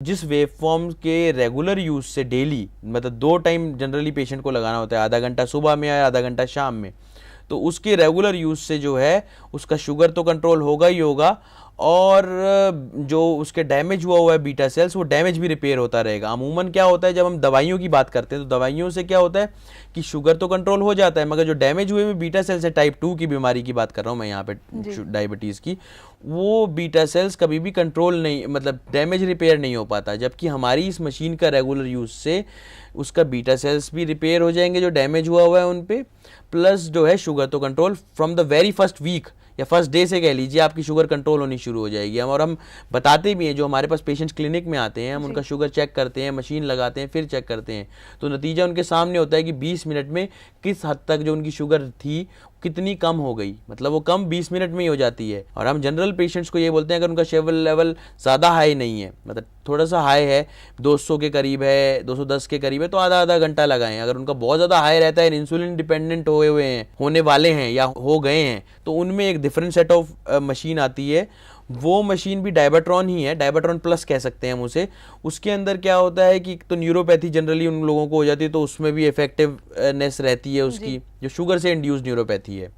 जिस wave form के regular use से डेली, मतलब 2 टाइम जनरली पेशेंट को लगाना होता है, आधा घंटा सुबह में या आधा घंटा शाम में, तो उसके रेगुलर यूज से जो है उसका शुगर तो कंट्रोल होगा ही होगा, और जो उसके डैमेज हुआ है बीटा सेल्स, वो डैमेज भी रिपेयर होता रहेगा। अमूमन क्या होता है जब हम दवाइयों की बात करते हैं तो दवाइयों से क्या होता है कि शुगर तो कंट्रोल हो जाता है, मगर जो डैमेज हुए में बीटा सेल्स है, टाइप 2 की बीमारी की बात कर रहा हूँ मैं यहाँ पे, डायबिटीज़ की, वो बीटा सेल्स कभी भी कंट्रोल नहीं, मतलब डैमेज रिपेयर नहीं हो पाता। जबकि हमारी इस मशीन का रेगुलर यूज से उसका बीटा सेल्स भी रिपेयर हो जाएंगे जो डैमेज हुआ है उन पे, प्लस जो है शुगर तो control from the very first week या फर्स्ट डे से कह लीजिए आपकी शुगर कंट्रोल होनी शुरू हो जाएगी। और हम बताते भी हैं, जो हमारे पास पेशेंट्स क्लिनिक में आते हैं, हम उनका शुगर चेक करते हैं, मशीन लगाते हैं, फिर चेक करते हैं, तो नतीजा उनके सामने होता है कि 20 मिनट में किस हद तक जो उनकी शुगर थी कितनी कम हो गई, मतलब वो कम 20 मिनट में ही हो जाती है। और हम जनरल पेशेंट्स को ये बोलते हैं अगर उनका शुगर लेवल ज़्यादा हाई नहीं है, मतलब थोड़ा सा हाई है, 200 के करीब है, 210 के करीब है, तो आधा आधा घंटा लगाएं। अगर उनका बहुत ज़्यादा हाई रहता है, इंसुलिन डिपेंडेंट हुए हैं, होने वाले हैं या हो गए हैं, तो उनमें एक डिफरेंट सेट ऑफ मशीन आती है। वो मशीन भी डायबाट्रॉन ही है, डायबाट्रॉन प्लस कह सकते हैं हम उसे। उसके अंदर क्या होता है कि तो न्यूरोपैथी जनरली उन लोगों को हो जाती है, तो उसमें भी इफेक्टिवनेस रहती है उसकी, जो शुगर से इंड्यूस न्यूरोपैथी है,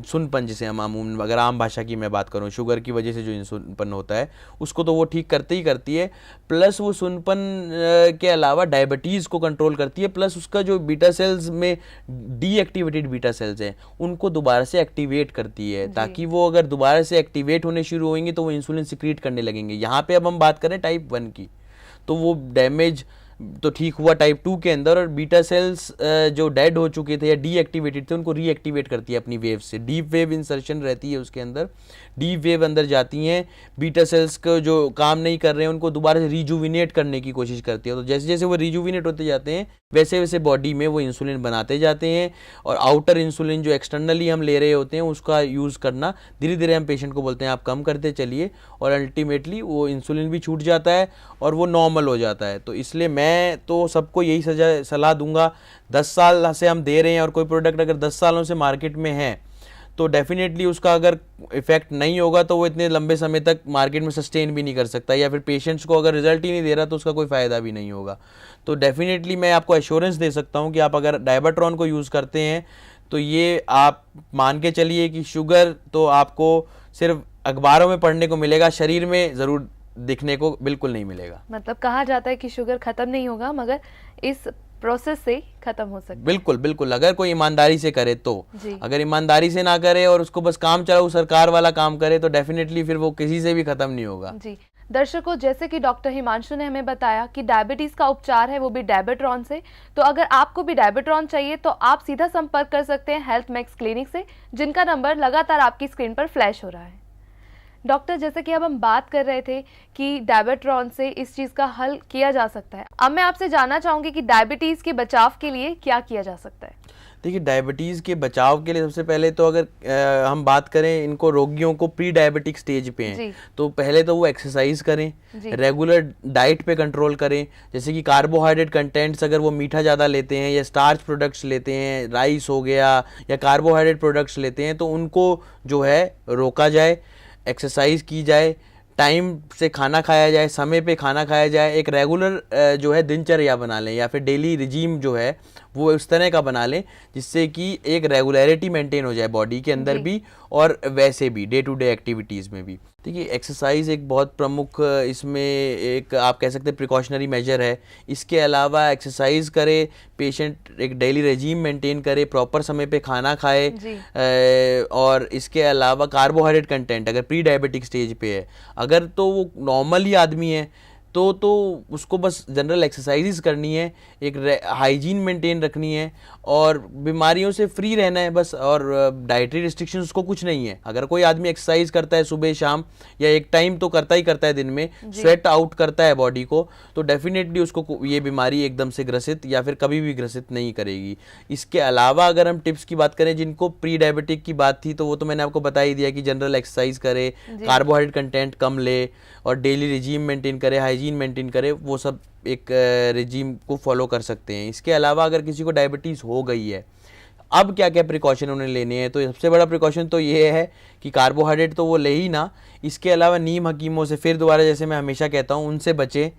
सुनपन जिसे हम आमूमन अगर आम भाषा की मैं बात करूं, शुगर की वजह से जो सुनपन होता है उसको तो वो ठीक करते ही करती है, प्लस वो सुनपन के अलावा डायबिटीज़ को कंट्रोल करती है, प्लस उसका जो बीटा सेल्स में डीएक्टिवेटेड बीटा सेल्स हैं उनको दोबारा से एक्टिवेट करती है, ताकि वो अगर दोबारा से एक्टिवेट होने शुरू होंगे तो वो इंसुलिन सिक्रीट करने लगेंगे। यहाँ पे अब हम बात करें टाइप 1 की, तो वो डैमेज तो ठीक हुआ टाइप 2 के अंदर, और बीटा सेल्स जो डेड हो चुके थे या डीएक्टिवेटेड थे उनको रीएक्टिवेट करती है अपनी वेव से। डीप वेव इंसर्शन रहती है उसके अंदर, डीप वेव अंदर जाती हैं, बीटा सेल्स को जो काम नहीं कर रहे हैं उनको दोबारा से रिजुविनेट करने की कोशिश करती है। तो जैसे जैसे वो रिजुविनेट होते जाते हैं वैसे वैसे बॉडी में वो इंसुलिन बनाते जाते हैं, और आउटर इंसुलिन जो एक्सटर्नली हम ले रहे होते हैं उसका यूज़ करना धीरे धीरे हम पेशेंट को बोलते हैं आप कम करते चलिए, और अल्टीमेटली वो इंसुलिन भी छूट जाता है और वो नॉर्मल हो जाता है। तो इसलिए मैं तो सबको यही सलाह दूंगा, 10 साल से हम दे रहे हैं और कोई प्रोडक्ट अगर 10 सालों से मार्केट में है तो डेफिनेटली उसका अगर इफेक्ट नहीं होगा तो वो इतने लंबे समय तक मार्केट में सस्टेन भी नहीं कर सकता, या फिर पेशेंट्स को अगर रिजल्ट ही नहीं दे रहा तो उसका कोई फ़ायदा भी नहीं होगा। तो डेफिनेटली मैं आपको एश्योरेंस दे सकता हूँ कि आप अगर डायबाट्रॉन को यूज़ करते हैं तो ये आप मान के चलिए कि शुगर तो आपको सिर्फ अखबारों में पढ़ने को मिलेगा, शरीर में ज़रूर दिखने को बिल्कुल नहीं मिलेगा। मतलब कहा जाता है कि शुगर खत्म नहीं होगा मगर इस प्रोसेस से खत्म हो सकता है। बिल्कुल बिल्कुल, अगर कोई ईमानदारी से करे तो। अगर ईमानदारी से ना करे और उसको बस काम चलाओ सरकार वाला काम करे तो डेफिनेटली फिर वो किसी से भी खत्म नहीं होगा। जी दर्शकों, जैसे कि डॉक्टर हिमांशु ने हमें बताया कि डायबिटीज का उपचार है वो भी डायबिट्रॉन से, तो अगर आपको भी डायबिट्रॉन चाहिए तो आप सीधा संपर्क कर सकते हैं हेल्थ मैक्स क्लिनिक से, जिनका नंबर लगातार आपकी स्क्रीन पर फ्लैश हो रहा है। डॉक्टर, जैसे कि अब हम बात कर रहे थे कि डायबिट्रॉन से इस चीज़ का हल किया जा सकता है, अब मैं आपसे जानना चाहूँगी कि डायबिटीज़ के बचाव के लिए क्या किया जा सकता है? देखिए, डायबिटीज़ के बचाव के लिए सबसे पहले तो अगर हम बात करें इनको रोगियों को प्री डायबिटिक स्टेज पे हैं तो पहले तो वो एक्सरसाइज करें, रेगुलर डाइट पे कंट्रोल करें, जैसे कि कार्बोहाइड्रेट कंटेंट्स अगर वो मीठा ज़्यादा लेते हैं या स्टार्च प्रोडक्ट्स लेते हैं, राइस हो गया या कार्बोहाइड्रेट प्रोडक्ट्स लेते हैं, तो उनको जो है रोका जाए, एक्सरसाइज की जाए, टाइम से खाना खाया जाए, समय पे खाना खाया जाए, एक रेगुलर जो है दिनचर्या बना लें या फिर डेली रिजीम जो है वो उस तरह का बना लें जिससे कि एक रेगुलरिटी मेंटेन हो जाए बॉडी के अंदर भी और वैसे भी डे टू डे एक्टिविटीज़ में भी। देखिए, एक्सरसाइज एक बहुत प्रमुख इसमें एक आप कह सकते हैं प्रिकॉशनरी मेजर है। इसके अलावा एक्सरसाइज करे, पेशेंट एक डेली रेजीम मेंटेन करे, प्रॉपर समय पे खाना खाए, और इसके अलावा कार्बोहाइड्रेट कंटेंट अगर प्री डायबिटिक स्टेज पे है, अगर तो वो नॉर्मल ही आदमी है तो उसको बस जनरल एक्सरसाइजेस करनी है, एक हाइजीन मेंटेन रखनी है और बीमारियों से फ्री रहना है बस, और डाइटरी रिस्ट्रिक्शंस उसको कुछ नहीं है। अगर कोई आदमी एक्सरसाइज करता है सुबह शाम या एक टाइम तो करता ही करता है दिन में, स्वेट आउट करता है बॉडी को, तो डेफिनेटली उसको ये बीमारी एकदम से ग्रसित या फिर कभी भी ग्रसित नहीं करेगी। इसके अलावा अगर हम टिप्स की बात करें, जिनको प्री डायबिटिक की बात थी तो वो तो मैंने आपको बता ही दिया कि जनरल एक्सरसाइज करे, कार्बोहाइड्रेट कंटेंट कम ले और डेली रिजीम मेंटेन करे, हाइजीन मेंटेन करे, वो सब एक रिजीम को फॉलो कर सकते हैं। इसके अलावा अगर किसी को डायबिटीज़ हो गई है, अब क्या क्या प्रिकॉशन उन्हें लेने हैं, तो सबसे बड़ा प्रिकॉशन तो ये है कि कार्बोहाइड्रेट तो वो ले ही ना, इसके अलावा नीम हकीमों से फिर दोबारा, जैसे मैं हमेशा कहता हूँ, उनसे बचें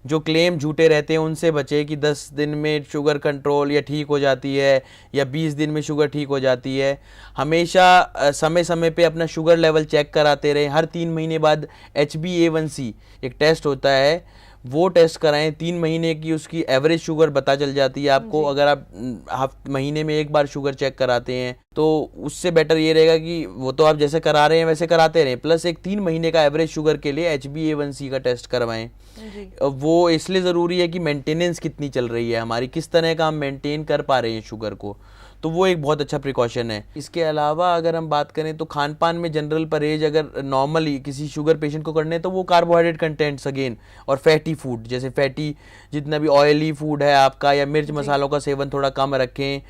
जो क्लेम झूठे रहते हैं, उनसे बचें कि 10 दिन में शुगर कंट्रोल या ठीक हो जाती है या 20 दिन में शुगर ठीक हो जाती है। हमेशा समय समय पे अपना शुगर लेवल चेक कराते रहें। हर 3 महीने बाद HbA1c एक टेस्ट होता है, वो टेस्ट कराएं। 3 महीने की उसकी एवरेज शुगर पता चल जाती है आपको। अगर आप महीने में एक बार शुगर चेक कराते हैं तो उससे बेटर ये रहेगा कि वो तो आप जैसे करा रहे हैं वैसे कराते रहें, प्लस एक 3 महीने का एवरेज शुगर के लिए HbA1c का टेस्ट करवाएं। वो इसलिए ज़रूरी है कि मेंटेनेंस कितनी चल रही है हमारी, किस तरह का हम मेंटेन कर पा रहे हैं शुगर को, तो वो एक बहुत अच्छा प्रिकॉशन है। इसके अलावा अगर हम बात करें तो खान पान में जनरल परहेज अगर नॉर्मली किसी शुगर पेशेंट को करने हैं तो वो कार्बोहाइड्रेट कंटेंट्स अगेन और फैटी फूड, जैसे फैटी जितना भी ऑयली फूड है आपका, या मिर्च मसालों का सेवन थोड़ा कम रखें।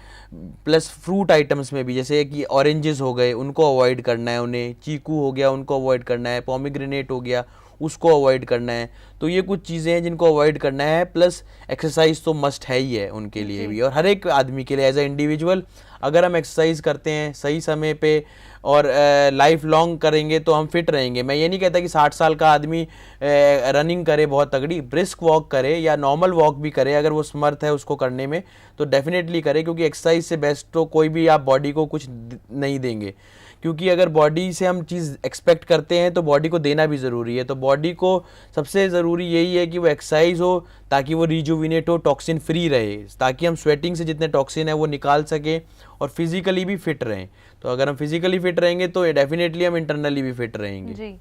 प्लस फ्रूट आइटम्स में भी जैसे कि ऑरेंजेस हो गए उनको अवॉइड करना है, उन्हें चीकू हो गया उनको अवॉइड करना है, पोमीग्रेनेट हो गया उसको अवॉइड करना है। तो ये कुछ चीज़ें हैं जिनको अवॉइड करना है। प्लस एक्सरसाइज तो मस्ट है ही है उनके लिए भी, और हर एक आदमी के लिए एज ए इंडिविजुअल अगर हम एक्सरसाइज करते हैं सही समय पे और लाइफ लॉन्ग करेंगे तो हम फिट रहेंगे। मैं ये नहीं कहता कि 60 साल का आदमी रनिंग करे बहुत तगड़ी, ब्रिस्क वॉक करे या नॉर्मल वॉक भी करे, अगर वो समर्थ है उसको करने में तो डेफिनेटली करे, क्योंकि एक्सरसाइज से बेस्ट तो कोई भी आप बॉडी को कुछ नहीं देंगे। क्योंकि अगर बॉडी से हम चीज़ एक्सपेक्ट करते हैं तो बॉडी को देना भी ज़रूरी है। तो बॉडी को सबसे ज़रूरी यही है कि वो एक्सरसाइज हो ताकि वो रिजुविनेट हो, टॉक्सिन फ्री रहे, ताकि हम स्वेटिंग से जितने टॉक्सिन है वो निकाल सकें और फिजिकली भी फिट रहें। तो अगर हम फिजिकली फिट रहेंगे तो डेफिनेटली हम इंटरनली भी फिट रहेंगे।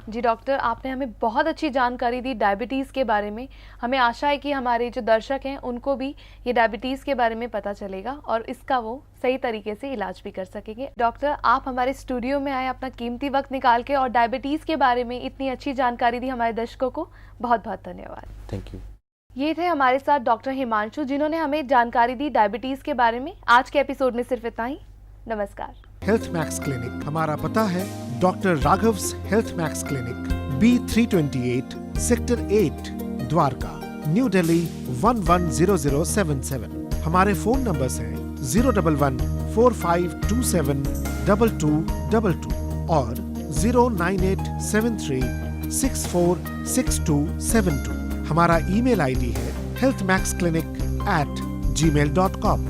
जी डॉक्टर, आपने हमें बहुत अच्छी जानकारी दी डायबिटीज़ के बारे में। हमें आशा है कि हमारे जो दर्शक हैं उनको भी ये डायबिटीज़ के बारे में पता चलेगा और इसका वो सही तरीके से इलाज भी कर सकेंगे। डॉक्टर, आप हमारे स्टूडियो में आए, अपना कीमती वक्त निकाल के और डायबिटीज़ के बारे में इतनी अच्छी जानकारी दी हमारे दर्शकों को, बहुत बहुत धन्यवाद। Thank you. ये थे हमारे साथ डॉक्टर हिमांशु, जिन्होंने हमें जानकारी दी डायबिटीज़ के बारे में। आज के एपिसोड में सिर्फ इतना ही। नमस्कार। हेल्थ मैक्स क्लिनिक, हमारा पता है doctor Raghav's Health Max Clinic, B328 sector 8 Dwarka, New Delhi 110077। हमारे फोन नंबर्स हैं 011-4527-2222 और 09873646272। हमारा ईमेल ID है healthmaxclinic@gmail.com।